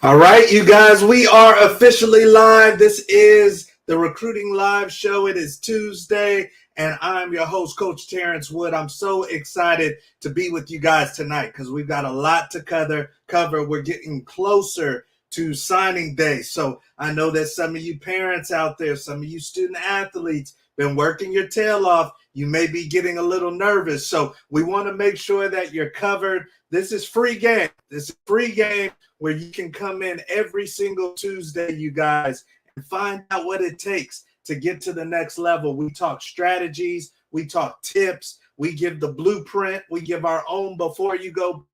All right, you guys, we are officially live. This is the Recruiting Live Show. It is Tuesday, and I'm your host, Coach Terrence Wood. I'm so excited to be with you guys tonight because we've got a lot to cover. We're getting closer to signing day. So I know that some of you parents out there, some of you student athletes, been working your tail off. You may be getting a little nervous. So we want to make sure that you're covered. This is free game. This is free game where you can come in every single Tuesday, you guys, and find out what it takes to get to the next level. We talk strategies, we talk tips, we give the blueprint, we give our own before you go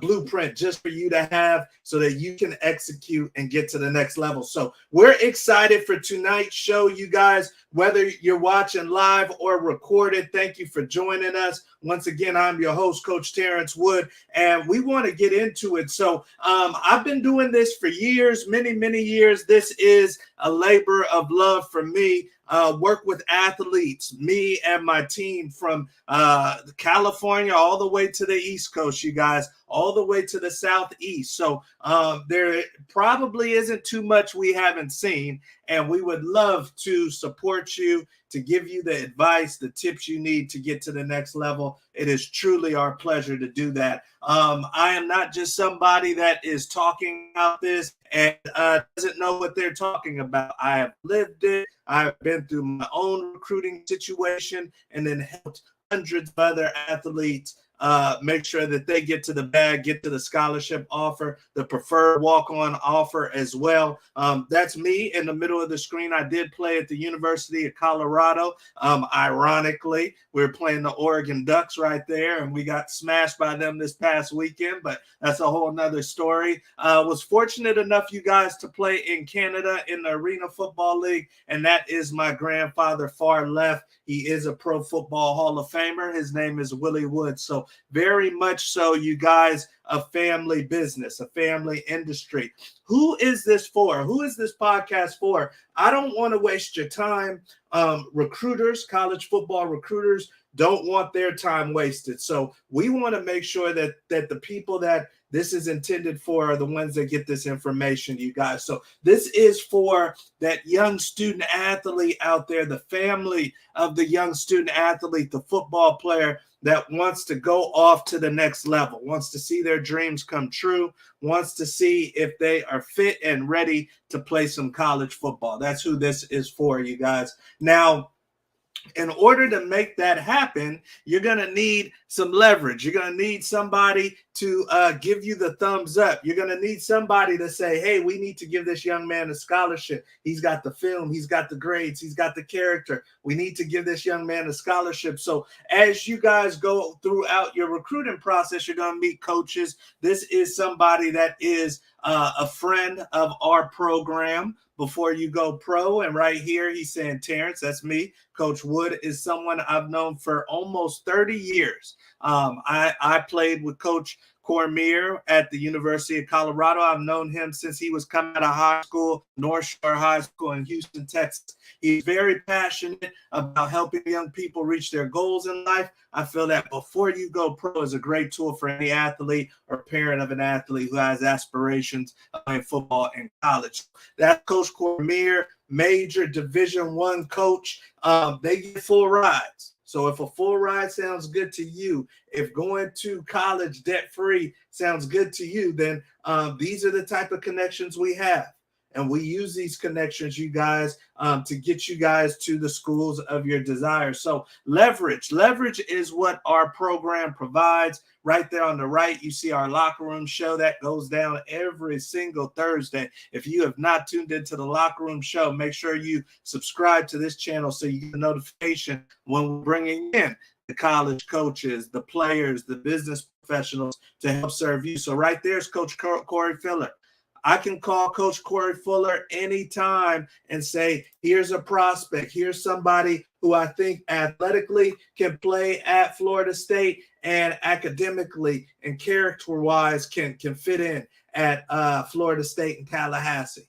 blueprint just for you to have so that you can execute and get to the next level. So we're excited for tonight's show, you guys, whether you're watching live or recorded. Thank you for joining us. Once again, I'm your host, Coach Terrence Wood, and we want to get into it. So I've been doing this for years, many years. This is a labor of love for me. Work with athletes, me and my team from California all the way to the East Coast, you guys, all the way to the Southeast. So there probably isn't too much we haven't seen, and we would love to support you, to give you the advice, the tips you need to get to the next level. It is truly our pleasure to do that. I am not just somebody that is talking about this and doesn't know what they're talking about. I have lived it. I've been through my own recruiting situation and then helped hundreds of other athletes make sure that they get to the bag, get to the scholarship offer, the preferred walk-on offer as well. That's me in the middle of the screen. I did play at the University of Colorado. Ironically, we were playing the Oregon Ducks right there, and we got smashed by them this past weekend, but that's a whole nother story. Was fortunate enough, you guys, to play in Canada in the Arena Football League, and that is my grandfather, far left. He is a Pro Football Hall of Famer. His name is Willie Wood. So very much so, you guys, a family business, a family industry. Who is this for? Who is this podcast for? I don't want to waste your time. Recruiters, college football recruiters, don't want their time wasted. So we want to make sure that the people that this is intended for are the ones that get this information, you guys. So this is for that young student athlete out there, the family of the young student athlete, the football player that wants to go off to the next level, wants to see their dreams come true, wants to see if they are fit and ready to play some college football. That's who this is for, you guys. Now, in order to make that happen, you're going to need some leverage. You're going to need somebody to give you the thumbs up. You're going to need somebody to say, hey, we need to give this young man a scholarship. He's got the film. He's got the grades. He's got the character. We need to give this young man a scholarship. So as you guys go throughout your recruiting process, you're going to meet coaches. This is somebody that is a friend of our program before you go pro. And right here, he's saying, Terrence, that's me. Coach Wood is someone I've known for almost 30 years. I played with Coach Cormier at the University of Colorado. I've known him since he was coming out of high school, North Shore High School in Houston, Texas. He's very passionate about helping young people reach their goals in life. I feel that before you go pro is a great tool for any athlete or parent of an athlete who has aspirations of playing football in college. That's Coach Cormier, major Division I coach. They get full rides. So if a full ride sounds good to you, if going to college debt-free sounds good to you, then these are the type of connections we have. And we use these connections, you guys, to get you guys to the schools of your desire. So leverage is what our program provides. Right there on the right, you see our locker room show that goes down every single Thursday. If you have not tuned into the locker room show, make sure you subscribe to this channel so you get a notification when we're bringing in the college coaches, the players, the business professionals to help serve you. So right there's Coach Corey Fuller. I can call Coach Corey Fuller anytime and say, here's a prospect. Here's somebody who I think athletically can play at Florida State and academically and character-wise can fit in at Florida State and Tallahassee.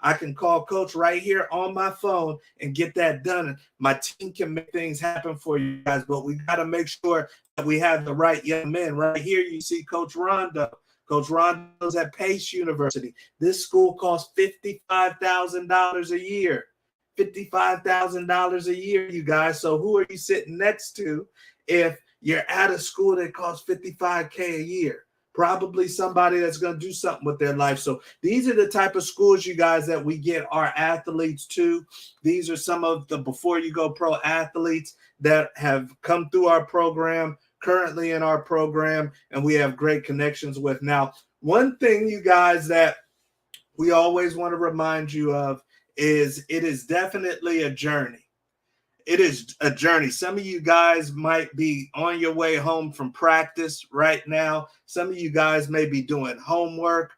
I can call Coach right here on my phone and get that done. My team can make things happen for you guys, but we got to make sure that we have the right young men. Right here, you see Coach Rondo. Coach Rondo's at Pace University. This school costs $55,000 a year. $55,000 a year, you guys. So who are you sitting next to if you're at a school that costs $55K a year? Probably somebody that's going to do something with their life. So these are the type of schools, you guys, that we get our athletes to. These are some of the Before You Go Pro athletes that have come through our program, currently in our program, and we have great connections with. Now, one thing, you guys, that we always want to remind you of is it is definitely a journey. It is a journey. Some of you guys might be on your way home from practice right now. Some of you guys may be doing homework.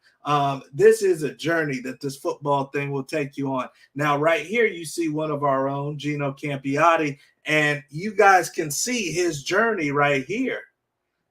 This is a journey that this football thing will take you on. Now, right here, you see one of our own, Gino Campiotti, and you guys can see his journey right here.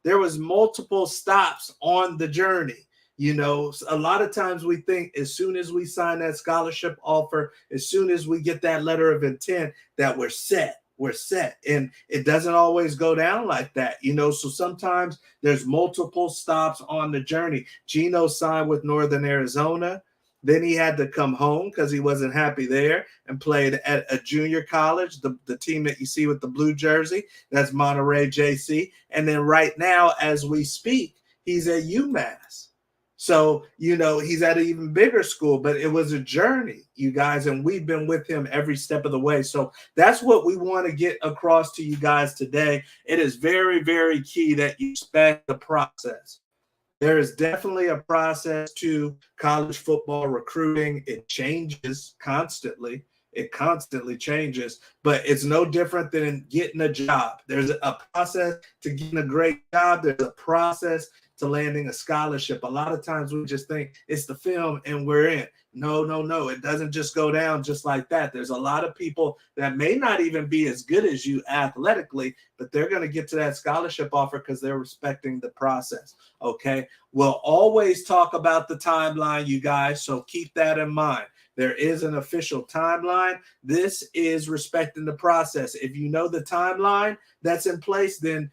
There was multiple stops on the journey. You know, a lot of times we think as soon as we sign that scholarship offer, as soon as we get that letter of intent, that we're set. We're set. And it doesn't always go down like that, you know. So sometimes there's multiple stops on the journey. Gino signed with Northern Arizona. Then he had to come home because he wasn't happy there and played at a junior college, the team that you see with the blue jersey. That's Monterey JC. And then right now, as we speak, he's at UMass. So, you know, he's at an even bigger school, but it was a journey, you guys, and we've been with him every step of the way. So that's what we want to get across to you guys today. It is very, very key that you respect the process. There is definitely a process to college football recruiting. It changes constantly. It constantly changes, but it's no different than getting a job. There's a process to getting a great job. There's a process to landing a scholarship. A lot of times we just think it's the film and we're in. No, no, no. It doesn't just go down just like that. There's a lot of people that may not even be as good as you athletically, but they're going to get to that scholarship offer because they're respecting the process. Okay. We'll always talk about the timeline, you guys. So keep that in mind. There is an official timeline. This is respecting the process. If you know the timeline that's in place, then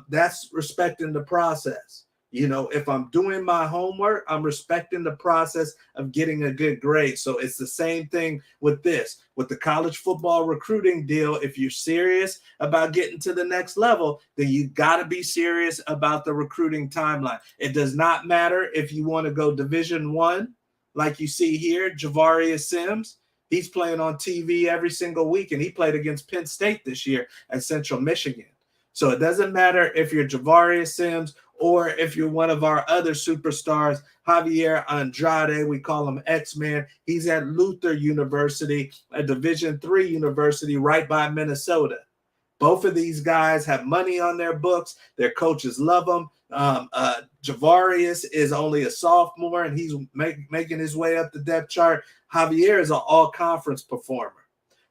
that's respecting the process. You know, if I'm doing my homework, I'm respecting the process of getting a good grade. So it's the same thing with this. With the college football recruiting deal, if you're serious about getting to the next level, then you got to be serious about the recruiting timeline. It does not matter if you want to go Division I, like you see here, Javarius Sims. He's playing on TV every single week, and he played against Penn State this year at Central Michigan. So it doesn't matter if you're Javarius Sims or if you're one of our other superstars, Javier Andrade, we call him X-Man. He's at Luther University, a Division III university right by Minnesota. Both of these guys have money on their books. Their coaches love them. Javarius is only a sophomore, and he's making his way up the depth chart. Javier is an all-conference performer.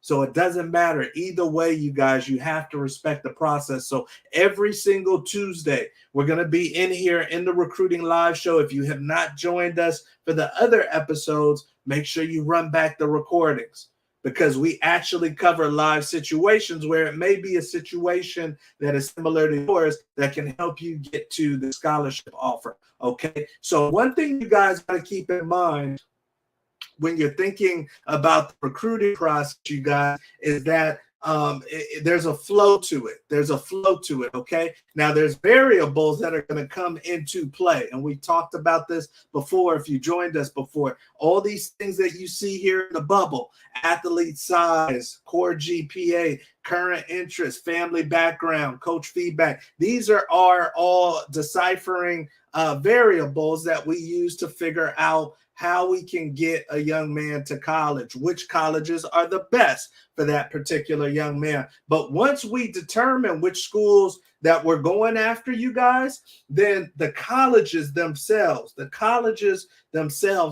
So it doesn't matter. Either way, you guys, you have to respect the process. So every single Tuesday, we're going to be in here in the Recruiting Live Show. If you have not joined us for the other episodes, make sure you run back the recordings, because we actually cover live situations where it may be a situation that is similar to yours that can help you get to the scholarship offer. Okay. So one thing you guys got to keep in mind when you're thinking about the recruiting process, you guys, is that there's a flow to it. There's a flow to it, okay? Now, there's variables that are going to come into play, and we talked about this before if you joined us before. All these things that you see here in the bubble, athlete size, core GPA, current interest, family background, coach feedback, these are all deciphering variables that we use to figure out how we can get a young man to college, which colleges are the best for that particular young man. But once we determine which schools that we're going after, you guys, then the colleges themselves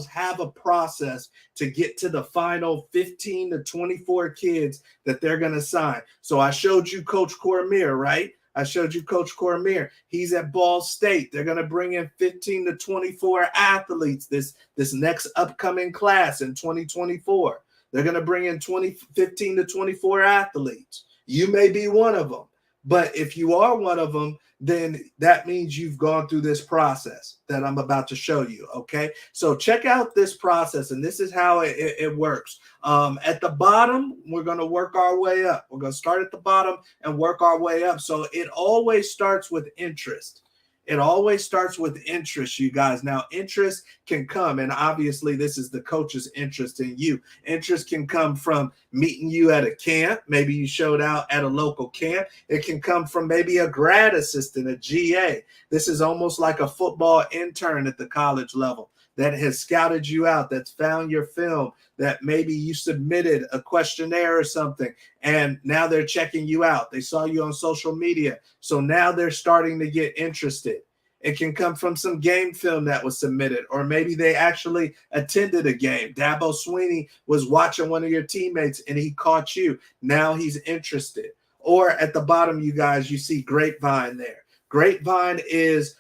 have a process to get to the final 15 to 24 kids that they're going to sign. So I showed you Coach Cormier, right? I showed you Coach Cormier. He's at Ball State. They're going to bring in 15 to 24 athletes this next upcoming class in 2024. They're going to bring in 15 to 24 athletes. You may be one of them. But if you are one of them, then that means you've gone through this process that I'm about to show you. Okay. So check out this process, and this is how it works. At the bottom, we're going to work our way up. We're going to start at the bottom and work our way up. So it always starts with interest. It always starts with interest, you guys. Now, interest can come, and obviously, this is the coach's interest in you. Interest can come from meeting you at a camp. Maybe you showed out at a local camp. It can come from maybe a grad assistant, a GA. This is almost like a football intern at the college level that has scouted you out, that's found your film, that maybe you submitted a questionnaire or something, and now they're checking you out. They saw you on social media, so now they're starting to get interested. It can come from some game film that was submitted, or maybe they actually attended a game. Dabo Sweeney was watching one of your teammates and he caught you. Now he's interested. Or at the bottom, you guys, you see Grapevine there. Grapevine is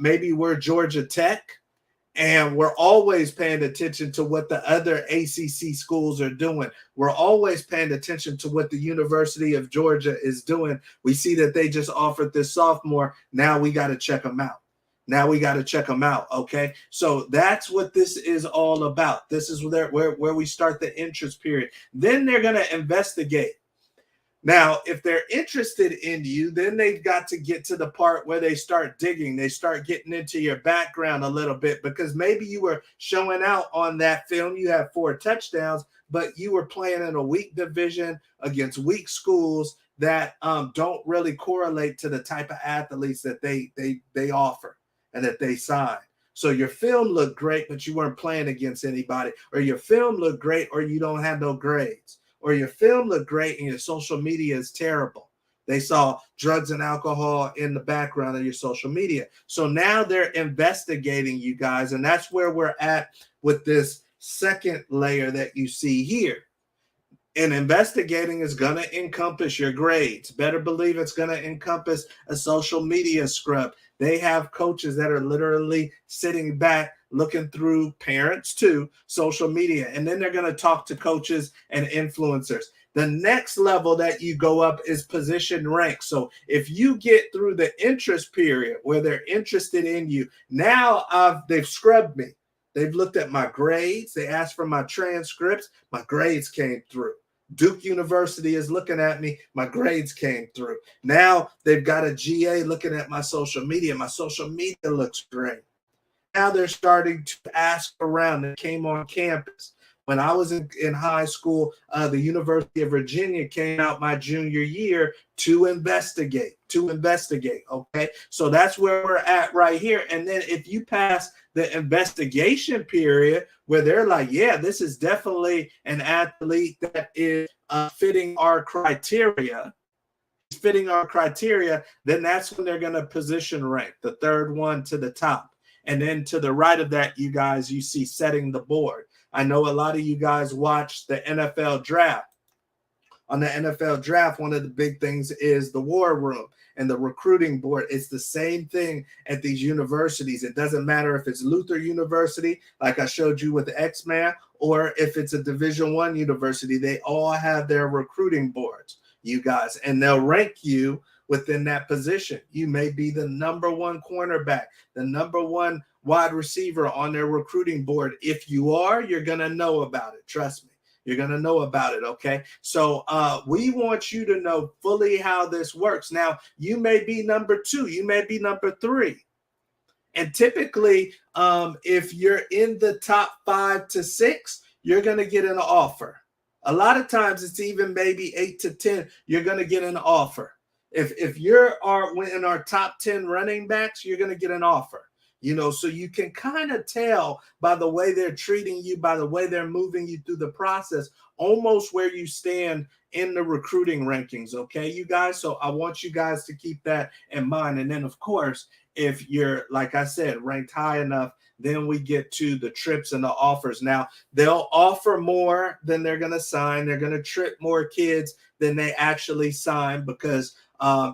maybe we're Georgia Tech, and we're always paying attention to what the other ACC schools are doing. We're always paying attention to what the University of Georgia is doing. We see that they just offered this sophomore. Now we got to check them out. Now we got to check them out, okay? So that's what this is all about. This is where we start the interest period. Then they're going to investigate. Now, if they're interested in you, then they've got to get to the part where they start digging. They start getting into your background a little bit, because maybe you were showing out on that film. You have 4 touchdowns, but you were playing in a weak division against weak schools that don't really correlate to the type of athletes that they offer and that they sign. So your film looked great, but you weren't playing against anybody, or your film looked great, or you don't have no grades. Or your film looked great and your social media is terrible. They saw drugs and alcohol in the background of your social media. So now they're investigating you guys, and that's where we're at with this second layer that you see here. And investigating is going to encompass your grades. Better believe it's going to encompass a social media scrub. They have coaches that are literally sitting back looking through, parents too, social media. And then they're going to talk to coaches and influencers. The next level that you go up is position rank. So if you get through the interest period where they're interested in you, now they've scrubbed me. They've looked at my grades. They asked for my transcripts. My grades came through. Duke University is looking at me. My grades came through. Now they've got a GA looking at my social media. My social media looks great. Now they're starting to ask around. They came on campus. When I was in high school, the University of Virginia came out my junior year to investigate, okay? So that's where we're at right here. And then if you pass the investigation period where they're like, yeah, this is definitely an athlete that is fitting our criteria, then that's when they're going to position rank, the third one to the top. And then to the right of that, you guys, you see setting the board. I know a lot of you guys watch the NFL draft. On the NFL draft, one of the big things is the war room and the recruiting board. It's the same thing at these universities. It doesn't matter if it's Luther University, like I showed you with X-Man, or if it's a Division I university. They all have their recruiting boards, you guys, and they'll rank you within that position. You may be the number 1 cornerback, the number 1 wide receiver on their recruiting board. If you are, you're going to know about it. Trust me. You're going to know about it, okay? So we want you to know fully how this works. Now, you may be number 2. You may be number 3. And typically, if you're in the top 5 to 6, you're going to get an offer. A lot of times, it's even maybe 8 to 10, you're going to get an offer. If you're in our top 10 running backs, you're going to get an offer. You know, so you can kind of tell by the way they're treating you, by the way they're moving you through the process, almost where you stand in the recruiting rankings. Okay, you guys. So I want you guys to keep that in mind. And then, of course, if you're, like I said, ranked high enough, then we get to the trips and the offers. Now, they'll offer more than they're going to sign. They're going to trip more kids than they actually sign, because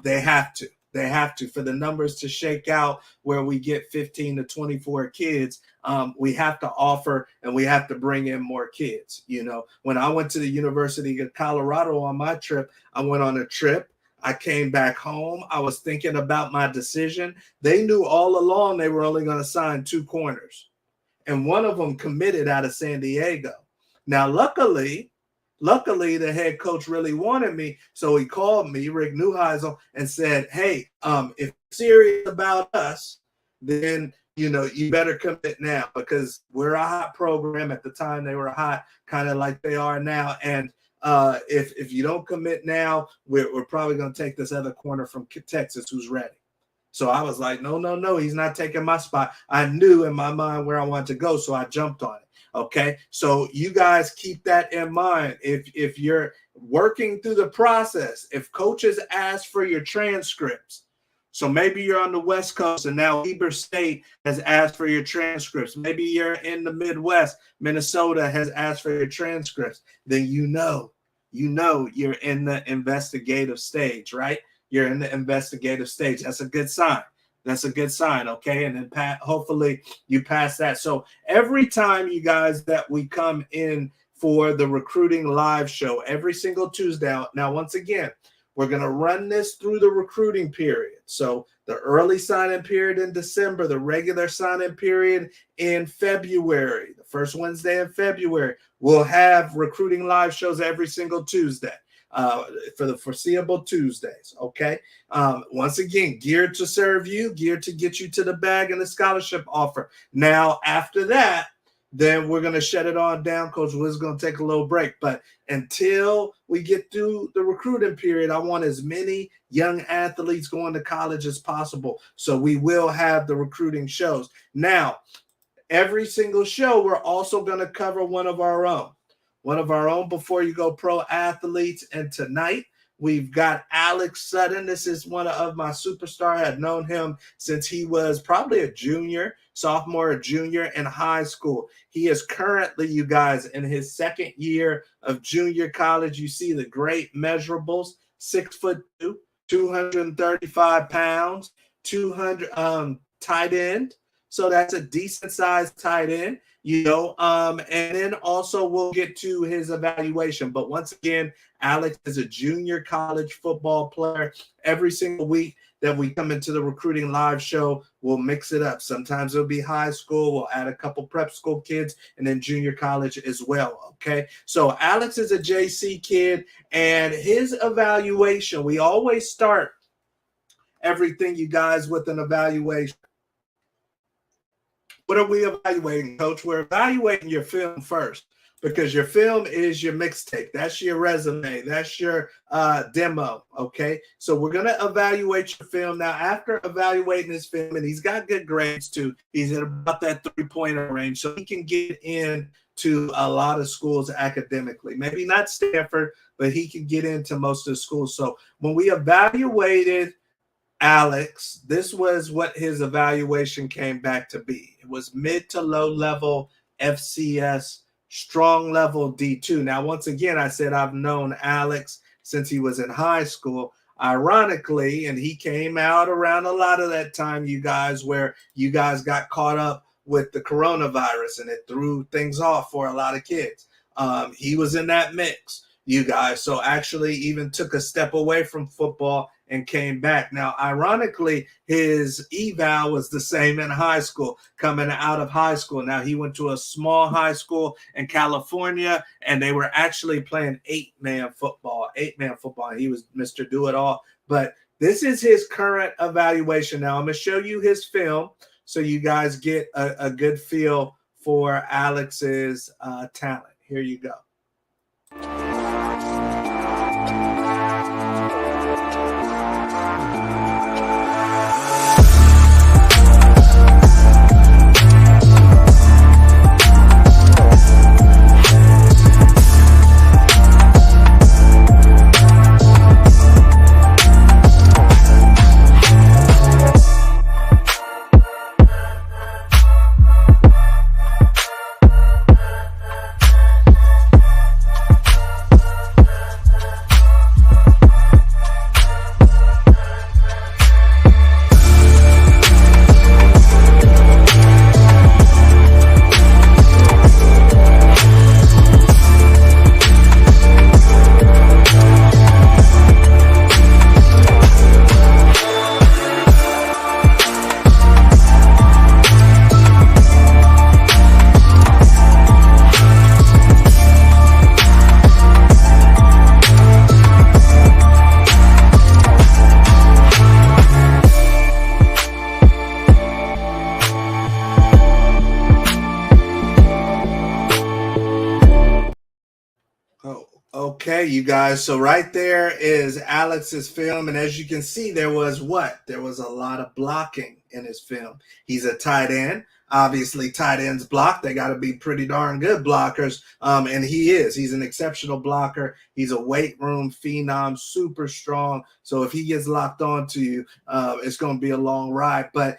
they have to. They have to, for the numbers to shake out where we get 15 to 24 kids. We have to offer, and we have to bring in more kids. You know, when I went to the University of Colorado on my trip, I went on a trip. I came back home. I was thinking about my decision. They knew all along they were only going to sign 2 corners, and one of them committed out of San Diego. Now, luckily, the head coach really wanted me, so he called me, Rick Neuheisel, and said, "Hey, if you're serious about us, then you better commit now, because we're a hot program." At the time, they were hot, kind of like they are now, and if you don't commit now, we're probably going to take this other corner from Texas who's ready. So I was like, no, he's not taking my spot. I knew in my mind where I wanted to go, so I jumped on it. Okay, so you guys keep that in mind. If you're working through the process, if coaches ask for your transcripts, so maybe you're on the West Coast and now Weber State has asked for your transcripts. Maybe you're in the Midwest, Minnesota has asked for your transcripts. Then you know you're in the investigative stage, right? You're in the investigative stage. That's a good sign. That's a good sign, okay? And then hopefully you pass that. So every time, you guys, that we come in for the recruiting live show, every single Tuesday. Now, once again, we're going to run this through the recruiting period. So the early sign-in period in December, the regular sign-in period in February, the first Wednesday in February, we'll have recruiting live shows every single Tuesday. For the foreseeable Tuesdays, okay? Once again, geared to serve you, geared to get you to the bag and the scholarship offer. Now, after that, then we're going to shut it on down. Coach Wiz is going to take a little break. But until we get through the recruiting period, I want as many young athletes going to college as possible. So we will have the recruiting shows. Now, every single show, we're also going to cover one of our own. Before you go pro athletes. And tonight we've got Alex Sutton. This is one of my superstars. I had known him since he was probably a sophomore or junior in high school. He is currently, you guys, in his second year of junior college. You see the great measurables: 6'2", 235 pounds, 200 tight end. So that's a decent sized tight end. And then also we'll get to his evaluation. But once again, Alex is a junior college football player. Every single week that we come into the recruiting live show, we'll mix it up. Sometimes it'll be high school. We'll add a couple prep school kids and then junior college as well. Okay. So Alex is a JC kid, and his evaluation, we always start everything, you guys, with an evaluation. What are we evaluating, Coach? We're evaluating your film first, because your film is your mixtape. That's your resume. That's your demo, okay? So we're going to evaluate your film. Now, after evaluating his film, and he's got good grades too, he's at about that 3-point range, so he can get into a lot of schools academically. Maybe not Stanford, but he can get into most of the schools. So when we evaluated Alex, this was what his evaluation came back to be. It was mid to low level FCS, strong level D2. Now, once again, I said I've known Alex since he was in high school. Ironically, and he came out around a lot of that time, you guys, where you guys got caught up with the coronavirus and it threw things off for a lot of kids. He was in that mix, you guys. So actually even took a step away from football and came back. Now, ironically, his eval was the same in high school, coming out of high school. Now, he went to a small high school in California, and they were actually playing 8-man football. And he was Mr. Do-It-All. But this is his current evaluation. Now, I'm going to show you his film so you guys get a good feel for Alex's talent. Here you go. Okay, you guys. So right there is Alex's film. And as you can see, there was what? There was a lot of blocking in his film. He's a tight end. Obviously, tight ends block. They got to be pretty darn good blockers. And he is. He's an exceptional blocker. He's a weight room phenom, super strong. So if he gets locked onto you, it's going to be a long ride. But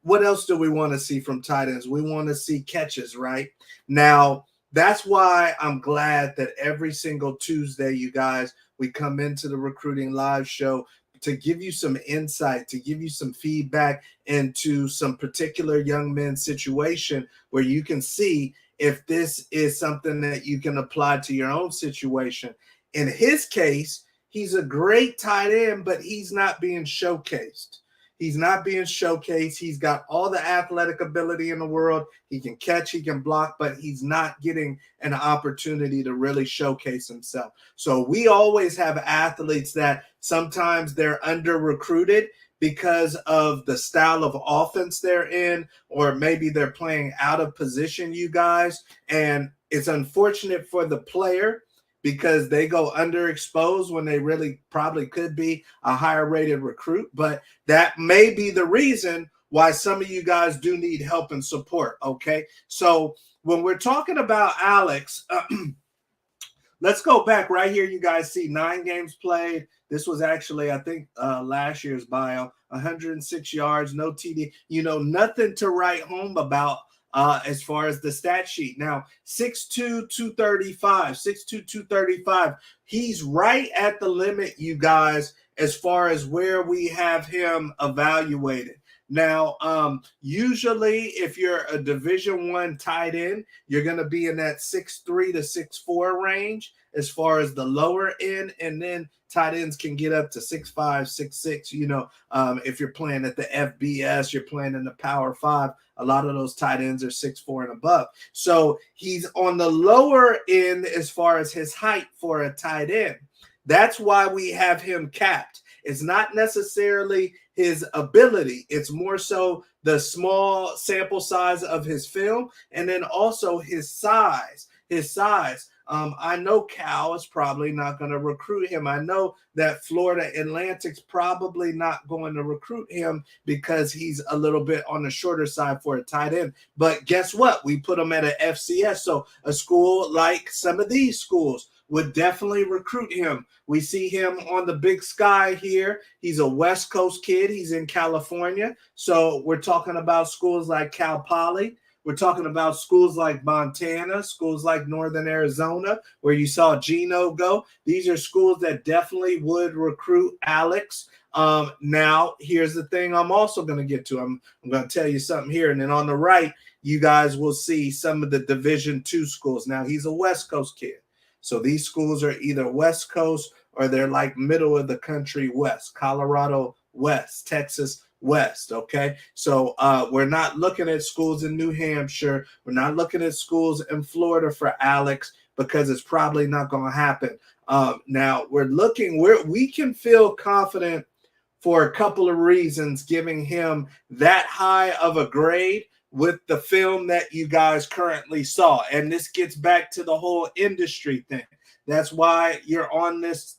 what else do we want to see from tight ends? We want to see catches, right? Now, that's why I'm glad that every single Tuesday, you guys, we come into the Recruiting Live show to give you some insight, to give you some feedback into some particular young men's situation where you can see if this is something that you can apply to your own situation. In his case, he's a great tight end, but he's not being showcased. He's not being showcased. He's got all the athletic ability in the world. He can catch, he can block, but he's not getting an opportunity to really showcase himself. So we always have athletes that sometimes they're under-recruited because of the style of offense they're in, or maybe they're playing out of position, you guys. And it's unfortunate for the player because they go underexposed when they really probably could be a higher rated recruit. But that may be the reason why some of you guys do need help and support, okay? So when we're talking about Alex, let's go back right here. You guys see 9 games played. This was actually, I think, last year's bio. 106 yards, no TD. You know, nothing to write home about as far as the stat sheet. Now, 6'2", 235, 6'2", 235. He's right at the limit, you guys, as far as where we have him evaluated. Now, usually if you're a Division I tight end, you're going to be in that 6'3" to 6'4" range as far as the lower end, and then tight ends can get up to 6'5", 6'6". You know, if you're playing at the FBS, you're playing in the Power 5, a lot of those tight ends are 6'4" and above. So he's on the lower end as far as his height for a tight end. That's why we have him capped. It's not necessarily his ability. It's more so the small sample size of his film, and then also his size. I know Cal is probably not going to recruit him. I know that Florida Atlantic's probably not going to recruit him because he's a little bit on the shorter side for a tight end. But guess what? We put him at an FCS. So a school like some of these schools would definitely recruit him. We see him on the Big Sky here. He's a West Coast kid. He's in California. So we're talking about schools like Cal Poly. We're talking about schools like Montana, schools like Northern Arizona, where you saw Gino go. These are schools that definitely would recruit Alex. Now, here's the thing I'm also going to get to. I'm going to tell you something here. And then on the right, you guys will see some of the Division II schools. Now, he's a West Coast kid. So these schools are either West Coast or they're like middle of the country West, Colorado West, Texas West, okay? So we're not looking at schools in New Hampshire. We're not looking at schools in Florida for Alex because it's probably not going to happen. Now, we're looking where we can feel confident for a couple of reasons, giving him that high of a grade with the film that you guys currently saw. And this gets back to the whole industry thing. That's why you're on this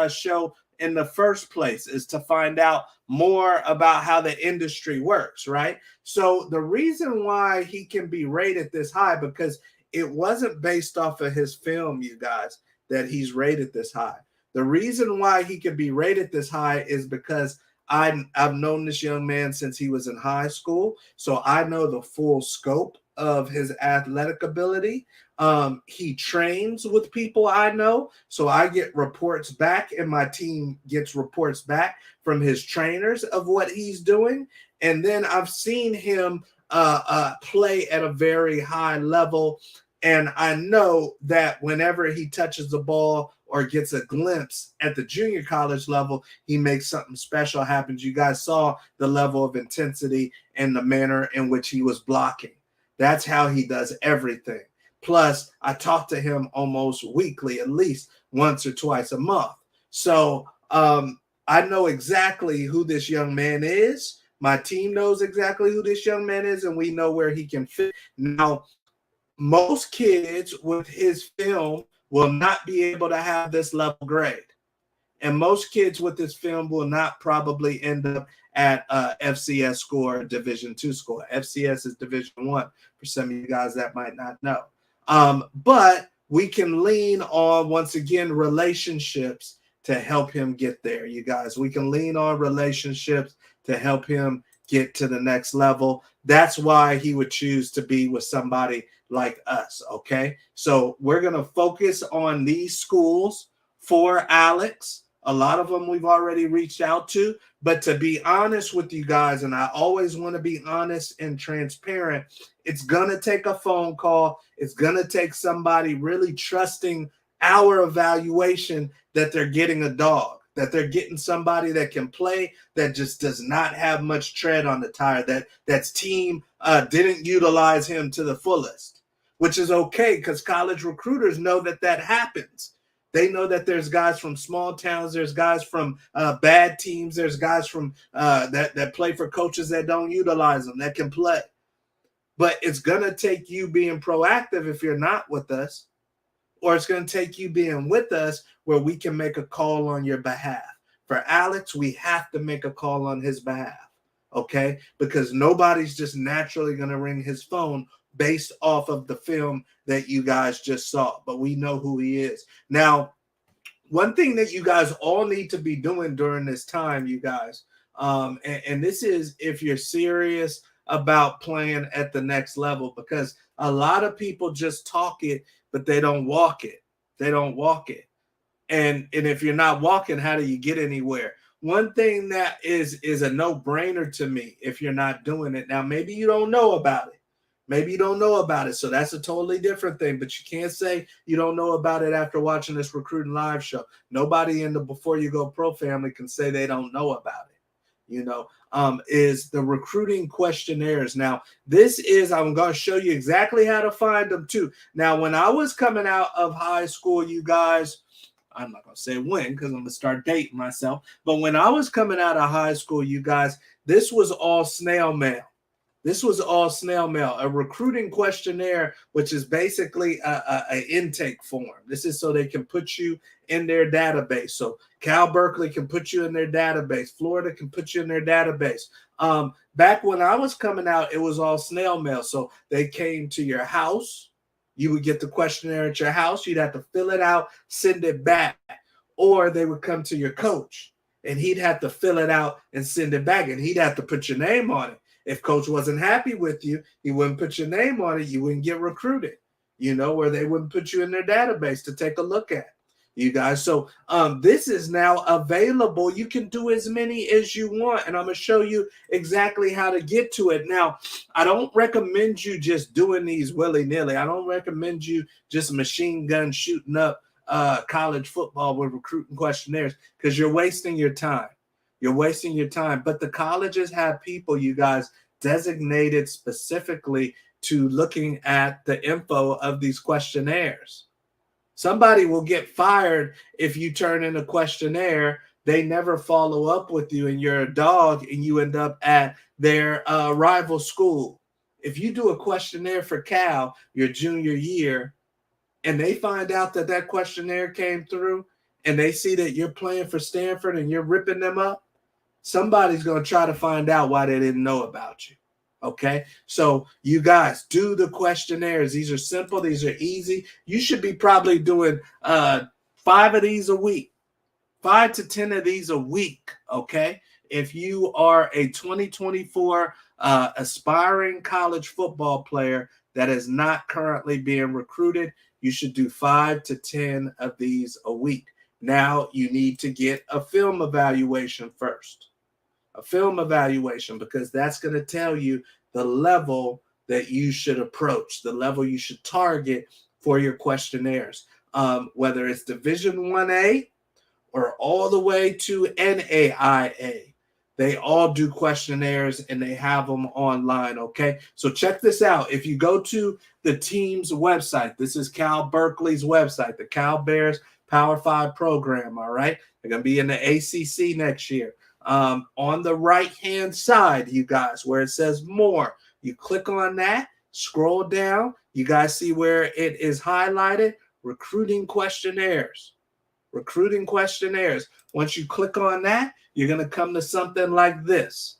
show in the first place, is to find out more about how the industry works, right? So the reason why he can be rated this high, because it wasn't based off of his film, you guys, that he's rated this high. The reason why he can be rated this high is because I've known this young man since he was in high school, so I know the full scope of his athletic ability. He trains with people I know, so I get reports back, and my team gets reports back from his trainers of what he's doing. And then I've seen him play at a very high level, and I know that whenever he touches the ball or gets a glimpse at the junior college level, he makes something special happen. You guys saw the level of intensity and the manner in which he was blocking. That's how he does everything. Plus, I talk to him almost weekly, at least once or twice a month. So I know exactly who this young man is. My team knows exactly who this young man is, and we know where he can fit. Now, most kids with his film will not be able to have this level grade. And most kids with this film will not probably end up at FCS score, Division II score. FCS is Division I for some of you guys that might not know. But we can lean on, once again, relationships to help him get there, you guys. We can lean on relationships to help him get to the next level. That's why he would choose to be with somebody like us, okay? So we're going to focus on these schools for Alex. A lot of them we've already reached out to, but to be honest with you guys, and I always want to be honest and transparent, it's going to take a phone call. It's going to take somebody really trusting our evaluation that they're getting a dog, that they're getting somebody that can play, that just does not have much tread on the tire, that's team didn't utilize him to the fullest, which is okay because college recruiters know that that happens. They know that there's guys from small towns, there's guys from bad teams, there's guys from that play for coaches that don't utilize them, that can play. But it's going to take you being proactive if you're not with us, or it's going to take you being with us where we can make a call on your behalf. For Alex, we have to make a call on his behalf, okay? Because nobody's just naturally going to ring his phone based off of the film that you guys just saw, but we know who he is. Now, one thing that you guys all need to be doing during this time, you guys, and this is if you're serious about playing at the next level, because a lot of people just talk it, but they don't walk it. They don't walk it. And if you're not walking, how do you get anywhere? One thing that is a no-brainer to me if you're not doing it. Now, maybe you don't know about it. Maybe you don't know about it, so that's a totally different thing. But you can't say you don't know about it after watching this recruiting live show. Nobody in the Before You Go Pro family can say they don't know about it. You know, is the recruiting questionnaires. Now, this is, I'm going to show you exactly how to find them too. Now, when I was coming out of high school, you guys, I'm not going to say when because I'm going to start dating myself. But when I was coming out of high school, you guys, this was all snail mail. This was all snail mail, a recruiting questionnaire, which is basically an intake form. This is so they can put you in their database. So Cal Berkeley can put you in their database. Florida can put you in their database. Back when I was coming out, it was all snail mail. So they came to your house. You would get the questionnaire at your house. You'd have to fill it out, send it back. Or they would come to your coach, and he'd have to fill it out and send it back, and he'd have to put your name on it. If coach wasn't happy with you, he wouldn't put your name on it. You wouldn't get recruited, you know, where they wouldn't put you in their database to take a look at, you guys. So this is now available. You can do as many as you want, and I'm going to show you exactly how to get to it. Now, I don't recommend you just doing these willy-nilly. I don't recommend you just machine gun shooting up college football with recruiting questionnaires because you're wasting your time. You're wasting your time. But the colleges have people, you guys, designated specifically to looking at the info of these questionnaires. Somebody will get fired if you turn in a questionnaire. They never follow up with you and you're a dog and you end up at their rival school. If you do a questionnaire for Cal your junior year and they find out that that questionnaire came through and they see that you're playing for Stanford and you're ripping them up, somebody's going to try to find out why they didn't know about you. Okay. So you guys do the questionnaires. These are simple. These are easy. You should be probably doing 5 of these a week, 5 to 10 of these a week. Okay. If you are a 2024 aspiring college football player that is not currently being recruited, you should do 5 to 10 of these a week. Now you need to get a film evaluation first. A film evaluation, because that's going to tell you the level that you should approach, the level you should target for your questionnaires, whether it's Division 1A or all the way to NAIA. They all do questionnaires and they have them online, okay? So check this out. If you go to the team's website, this is Cal Berkeley's website, the Cal Bears Power 5 program, all right? They're going to be in the ACC next year. On the right-hand side, you guys, where it says more, you click on that, scroll down. You guys see where it is highlighted, recruiting questionnaires. Recruiting questionnaires. Once you click on that, you're going to come to something like this.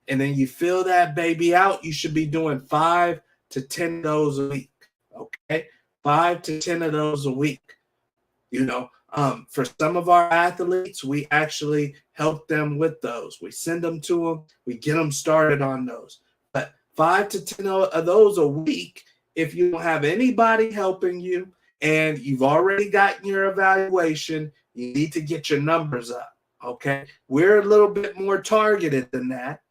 And then you fill that baby out. You should be doing 5 to 10 of those a week. Okay? 5 to 10 of those a week. For some of our athletes, we actually help them with those. We send them to them. We get them started on those. But 5 to 10 of those a week, if you don't have anybody helping you and you've already gotten your evaluation, you need to get your numbers up. Okay? We're a little bit more targeted than that.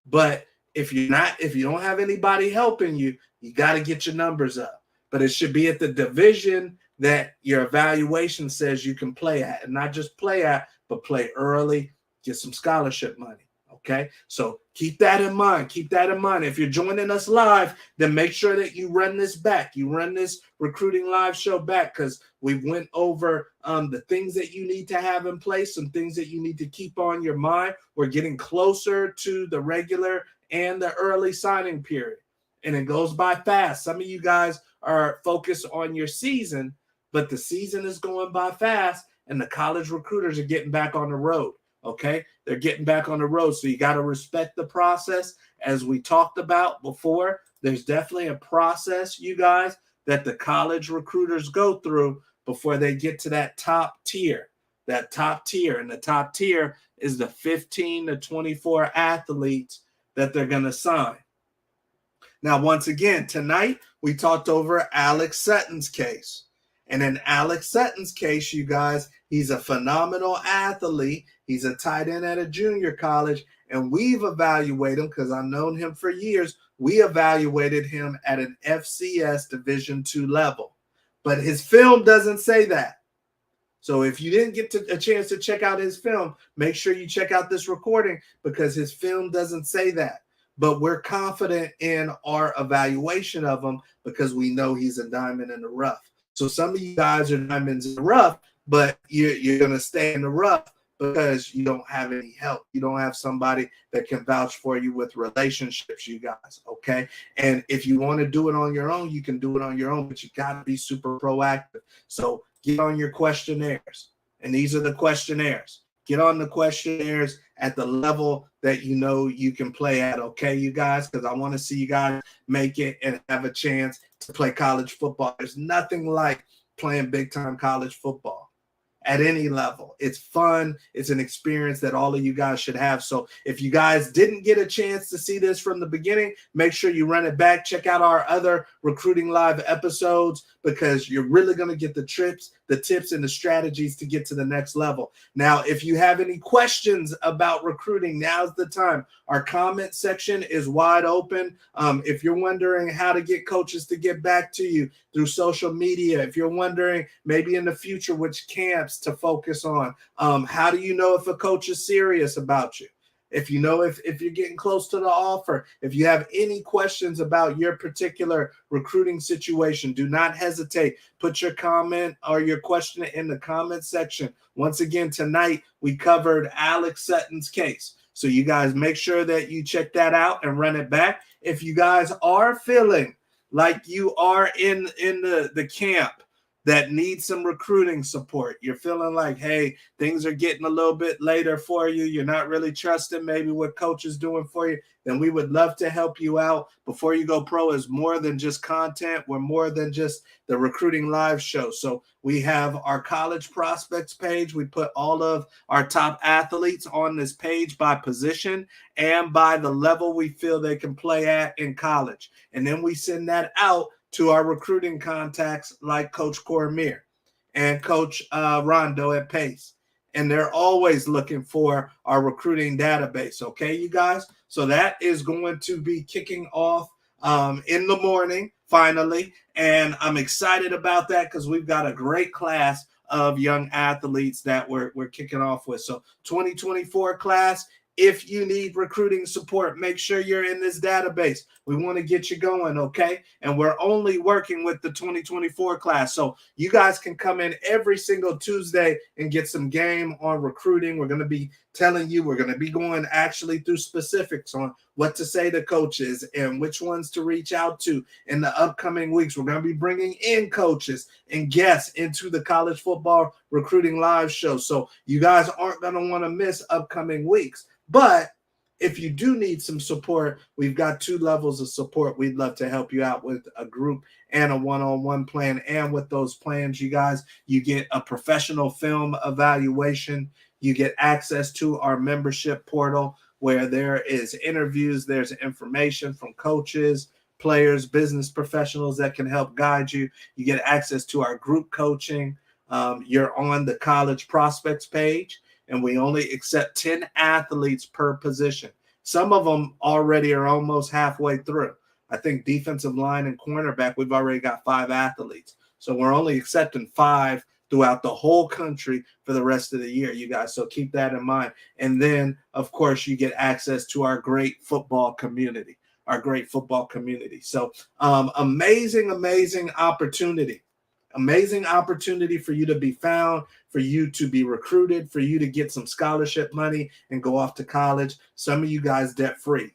But if you don't have anybody helping you, you got to get your numbers up. But it should be at the division that your evaluation says you can play at, and not just play at, but play early, get some scholarship money. Okay, so keep that in mind. Keep that in mind. If you're joining us live, then make sure that you run this back. You run this recruiting live show back, because we went over the things that you need to have in place, some things that you need to keep on your mind. We're getting closer to the regular and the early signing period, and it goes by fast. Some of you guys are focused on your season, but the season is going by fast, and the college recruiters are getting back on the road. Okay, they're getting back on the road. So you got to respect the process. As we talked about before, there's definitely a process, you guys, that the college recruiters go through before they get to that top tier. That top tier. And the top tier is the 15 to 24 athletes that they're going to sign. Now, once again, tonight we talked over Alex Sutton's case. And in Alex Sutton's case, you guys, he's a phenomenal athlete. He's a tight end at a junior college, and we've evaluated him because I've known him for years. We evaluated him at an FCS Division II level, but his film doesn't say that. So if you didn't get a chance to check out his film, make sure you check out this recording, because his film doesn't say that. But we're confident in our evaluation of him because we know he's a diamond in the rough. So some of you guys are diamonds in the rough, but you're going to stay in the rough because you don't have any help. You don't have somebody that can vouch for you with relationships, you guys, okay? And if you want to do it on your own, you can do it on your own, but you got to be super proactive. So get on your questionnaires, and these are the questionnaires. Get on the questionnaires at the level that you know you can play at, okay, you guys? Because I want to see you guys make it and have a chance to play college football. There's nothing like playing big-time college football at any level. It's fun. It's an experience that all of you guys should have. So if you guys didn't get a chance to see this from the beginning, make sure you run it back. Check out our other recruiting live episodes, because you're really going to get the tips, and the strategies to get to the next level. Now, if you have any questions about recruiting, now's the time. Our comment section is wide open. If you're wondering how to get coaches to get back to you through social media, if you're wondering maybe in the future which camps to focus on, how do you know if a coach is serious about you? If you know if you're getting close to the offer, if you have any questions about your particular recruiting situation, do not hesitate. Put your comment or your question in the comment section. Once again, tonight we covered Alex Sutton's case. So you guys make sure that you check that out and run it back. If you guys are feeling like you are in the camp that needs some recruiting support, you're feeling like, hey, things are getting a little bit later for you, you're not really trusting maybe what coach is doing for you, then we would love to help you out. Before You Go Pro is more than just content. We're more than just the recruiting live show. So we have our college prospects page. We put all of our top athletes on this page by position and by the level we feel they can play at in college. And then we send that out to our recruiting contacts like Coach Cormier and Coach Rondo at Pace. And they're always looking for our recruiting database. Okay, you guys? So that is going to be kicking off in the morning, finally. And I'm excited about that because we've got a great class of young athletes that we're kicking off with. So 2024 class, if you need recruiting support, make sure you're in this database. We want to get you going, okay? And we're only working with the 2024 class. So you guys can come in every single Tuesday and get some game on recruiting. We're going to be telling you we're going to be going actually through specifics on what to say to coaches and which ones to reach out to in the upcoming weeks. We're going to be bringing in coaches and guests into the college football recruiting live show. So you guys aren't going to want to miss upcoming weeks. But if you do need some support, we've got 2 levels of support. We'd love to help you out with a group and a one-on-one plan. And with those plans, you guys, you get a professional film evaluation. You get access to our membership portal where there is interviews, there's information from coaches, players, business professionals that can help guide you. You get access to our group coaching. You're on the college prospects page, and we only accept 10 athletes per position. Some of them already are almost halfway through. I think defensive line and cornerback, we've already got 5 athletes. So we're only accepting 5 throughout the whole country for the rest of the year, you guys. So keep that in mind. And then, of course, you get access to our great football community, So amazing opportunity. Amazing opportunity for you to be found, for you to be recruited, for you to get some scholarship money and go off to college. Some of you guys debt-free.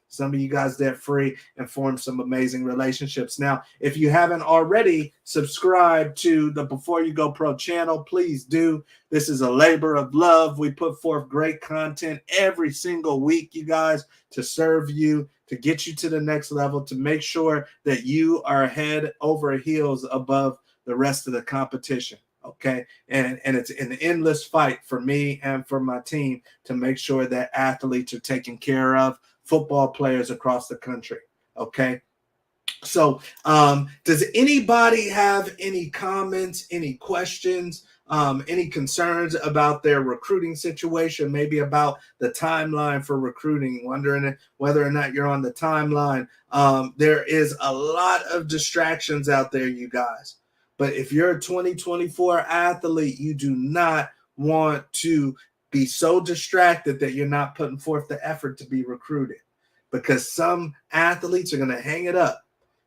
And form some amazing relationships. Now, if you haven't already subscribed to the Before You Go Pro channel, please do. This is a labor of love. We put forth great content every single week, you guys, to serve you, to get you to the next level, to make sure that you are head over heels above the rest of the competition, okay? And it's an endless fight for me and for my team to make sure that athletes are taken care of, football players across the country, okay? So does anybody have any comments, any questions, any concerns about their recruiting situation, maybe about the timeline for recruiting, wondering whether or not you're on the timeline? There is a lot of distractions out there, you guys. But if you're a 2024 athlete, you do not want to be so distracted that you're not putting forth the effort to be recruited, because some athletes are going to hang it up.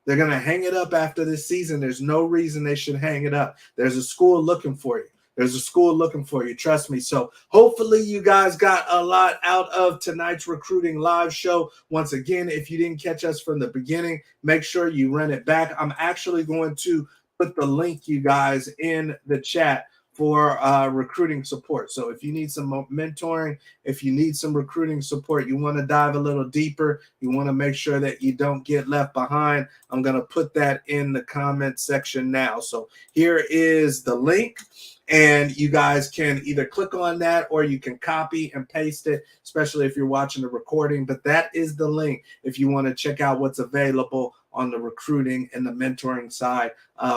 They're going to hang it up after this season. There's no reason they should hang it up. There's a school looking for you. Trust me. So hopefully you guys got a lot out of tonight's recruiting live show. Once again, if you didn't catch us from the beginning, make sure you run it back. I'm actually going to put the link, you guys, in the chat for recruiting support. So if you need some mentoring, if you need some recruiting support, you want to dive a little deeper, you want to make sure that you don't get left behind, I'm going to put that in the comment section now. So here is the link, and you guys can either click on that or you can copy and paste it, especially if you're watching the recording. But that is the link if you want to check out what's available on the recruiting and the mentoring side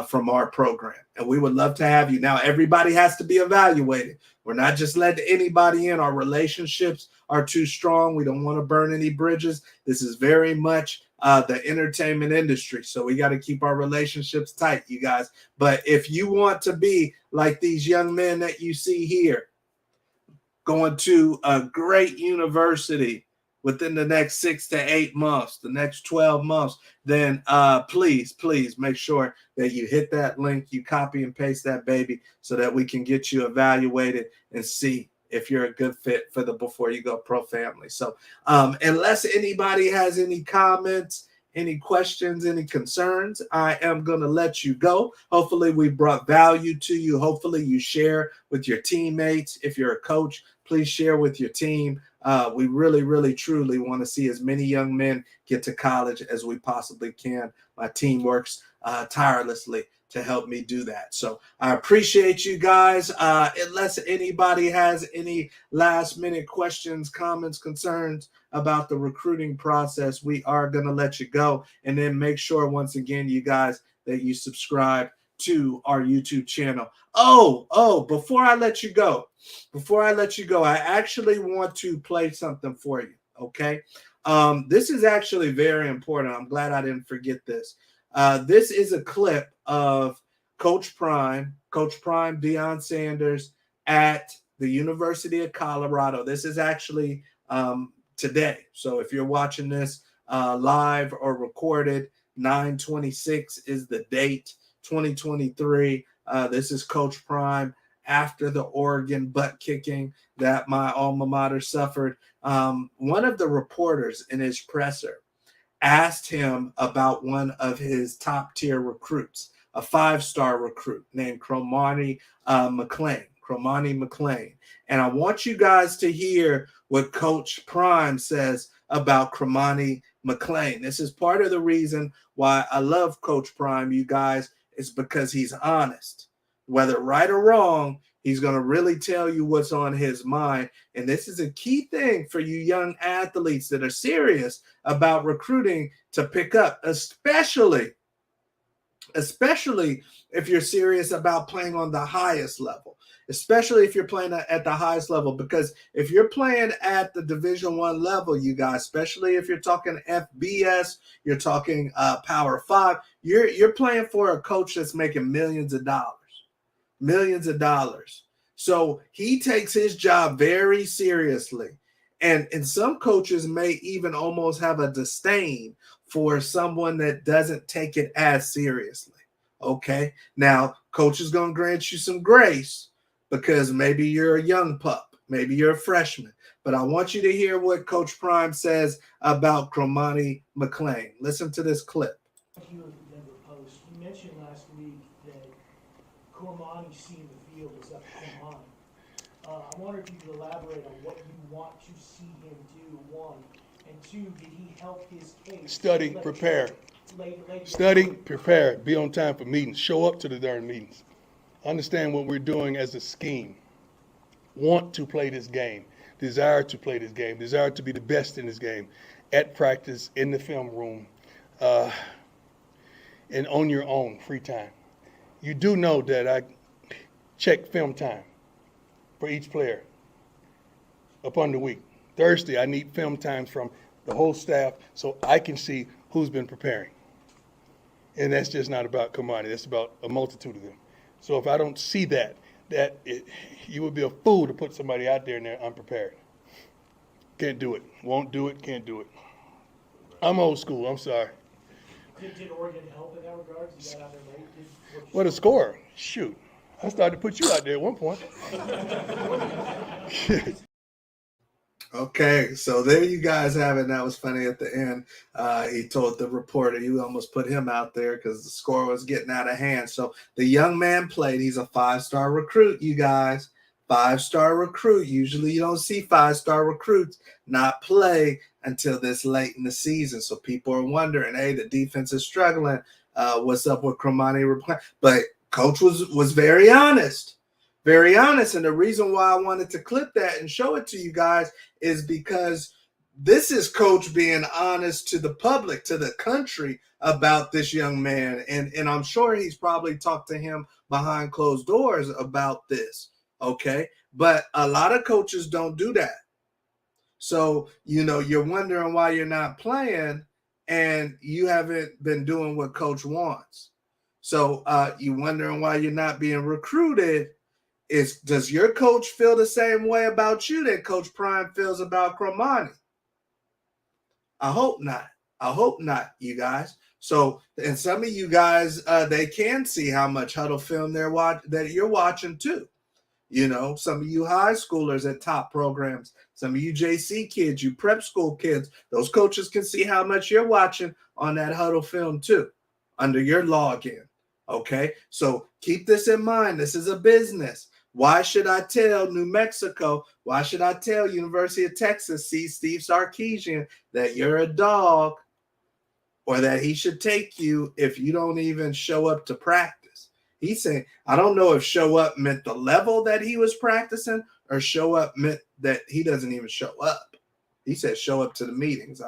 from our program. And we would love to have you. Now, everybody has to be evaluated. We're not just letting anybody in. Our relationships are too strong. We don't want to burn any bridges. This is very much the entertainment industry. So we got to keep our relationships tight, you guys. But if you want to be like these young men that you see here, going to a great university within the next 6 to 8 months, the next 12 months, then please make sure that you hit that link, you copy and paste that baby so that we can get you evaluated and see if you're a good fit for the Before You Go Pro family. So unless anybody has any comments, any questions, any concerns, I am going to let you go. Hopefully we brought value to you. Hopefully you share with your teammates. If you're a coach, please share with your team. We really, truly want to see as many young men get to college as we possibly can. My team works tirelessly to help me do that. So I appreciate you guys. Unless anybody has any last minute questions, comments, concerns about the recruiting process, we are going to let you go. And then make sure, once again, you guys, that you subscribe to our YouTube channel. Before I let you go, I actually want to play something for you, okay? This is actually very important. I'm glad I didn't forget this. This is a clip of Coach Prime, Deion Sanders at the University of Colorado. This is actually today. So if you're watching this live or recorded, 9/26 is the date, 2023. This is Coach Prime after the Oregon butt kicking that my alma mater suffered. One of the reporters in his presser asked him about one of his top tier recruits, a 5-star recruit named Cromani McClain. And I want you guys to hear what Coach Prime says about Cromani McClain. This is part of the reason why I love Coach Prime, you guys, is because he's honest. Whether right or wrong, he's going to really tell you what's on his mind. And this is a key thing for you young athletes that are serious about recruiting to pick up, especially if you're serious about playing on the highest level, especially if you're playing at the highest level. Because if you're playing at the Division I level, you guys, especially if you're talking FBS, you're talking Power 5, you're playing for a coach that's making millions of dollars. So he takes his job very seriously. And some coaches may even almost have a disdain for someone that doesn't take it as seriously. Okay. Now, coach is going to grant you some grace because maybe you're a young pup, maybe you're a freshman. But I want you to hear what Coach Prime says about Cromani McClain. Listen to this clip. Here at the Denver Post, you mentioned last week that Cromani seeing the field is up to Cromani. I wonder if you could elaborate on what you want to see him do, one. And two, did he help his case? Study, prepare. Study, prepare, be on time for meetings. Show up to the darn meetings. Understand what we're doing as a scheme. Want to play this game. Desire to play this game. Desire to be the best in this game. At practice, in the film room, and on your own free time. You do know that I check film time for each player upon the week. Thursday, I need film times from the whole staff so I can see who's been preparing. And that's just not about Cromani. That's about a multitude of them. So if I don't see that you would be a fool to put somebody out there and they're unprepared. Can't do it. Won't do it. Can't do it. I'm old school. I'm sorry. Did Oregon help in that regard? You got out there late? What a score. Shoot. I started to put you out there at one point. Okay, so there you guys have it. That was funny at the end. He told the reporter, you almost put him out there because the score was getting out of hand. So the young man played. He's a 5-star recruit, you guys. 5-star recruit. Usually you don't see 5-star recruits not play until this late in the season. So people are wondering, hey, the defense is struggling. What's up with Cromani? But coach was very honest. Very honest. And the reason why I wanted to clip that and show it to you guys is because this is coach being honest to the public, to the country about this young man. And I'm sure he's probably talked to him behind closed doors about this. Okay. But a lot of coaches don't do that. So, you're wondering why you're not playing and you haven't been doing what coach wants. So you wondering why you're not being recruited. Does your coach feel the same way about you that Coach Prime feels about Cromani? I hope not. I hope not, you guys. So, and some of you guys, they can see how much huddle film that you're watching too. Some of you high schoolers at top programs, some of you JC kids, you prep school kids, those coaches can see how much you're watching on that huddle film too, under your login. Okay, so keep this in mind. This is a business. Why should I tell New Mexico? Why should I tell University of Texas, see Steve Sarkisian, that you're a dog or that he should take you if you don't even show up to practice? He's saying, I don't know if show up meant the level that he was practicing or show up meant that he doesn't even show up. He said show up to the meetings.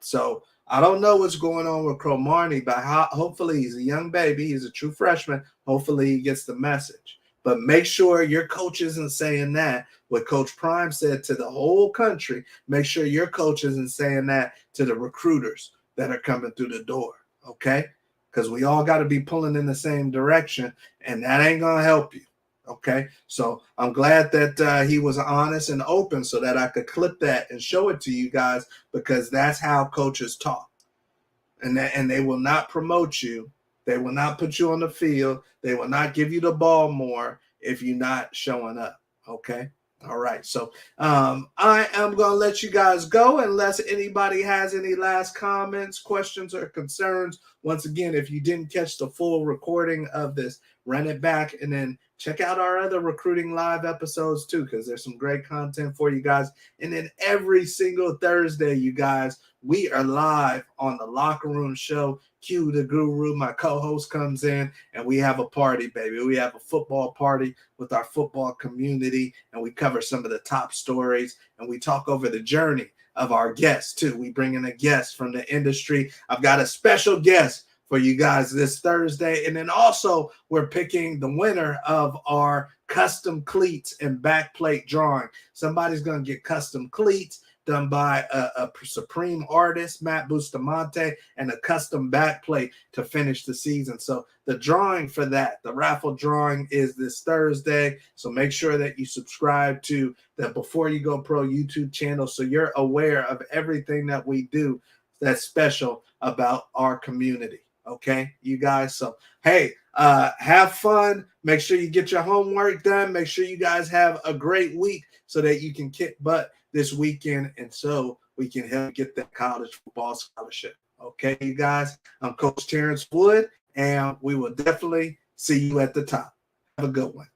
So I don't know what's going on with Cromani, but hopefully he's a young baby. He's a true freshman. Hopefully he gets the message. But make sure your coach isn't saying that. What Coach Prime said to the whole country, make sure your coach isn't saying that to the recruiters that are coming through the door, okay? Because we all got to be pulling in the same direction, and that ain't going to help you, okay? So I'm glad that he was honest and open so that I could clip that and show it to you guys, because that's how coaches talk. And they will not promote you. They will not put you on the field. They will not give you the ball more if you're not showing up. Okay. All right. So I am going to let you guys go unless anybody has any last comments, questions, or concerns. Once again, if you didn't catch the full recording of this, run it back and then check out our other Recruiting Live episodes too, because there's some great content for you guys. And then every single Thursday, you guys, we are live on the Locker Room Show. Q the Guru, my co-host, comes in and we have a party, baby. We have a football party with our football community, and we cover some of the top stories, and we talk over the journey of our guests too. We bring in a guest from the industry. I've got a special guest for you guys this Thursday. And then also we're picking the winner of our custom cleats and backplate drawing. Somebody's going to get custom cleats done by a supreme artist, Matt Bustamante, and a custom backplate to finish the season. So the drawing for that, the raffle drawing, is this Thursday. So make sure that you subscribe to the Before You Go Pro YouTube channel so you're aware of everything that we do that's special about our community. Okay, you guys. So, hey, have fun. Make sure you get your homework done. Make sure you guys have a great week so that you can kick butt this weekend and so we can help get that college football scholarship. Okay, you guys. I'm Coach Terrence Wood, and we will definitely see you at the top. Have a good one.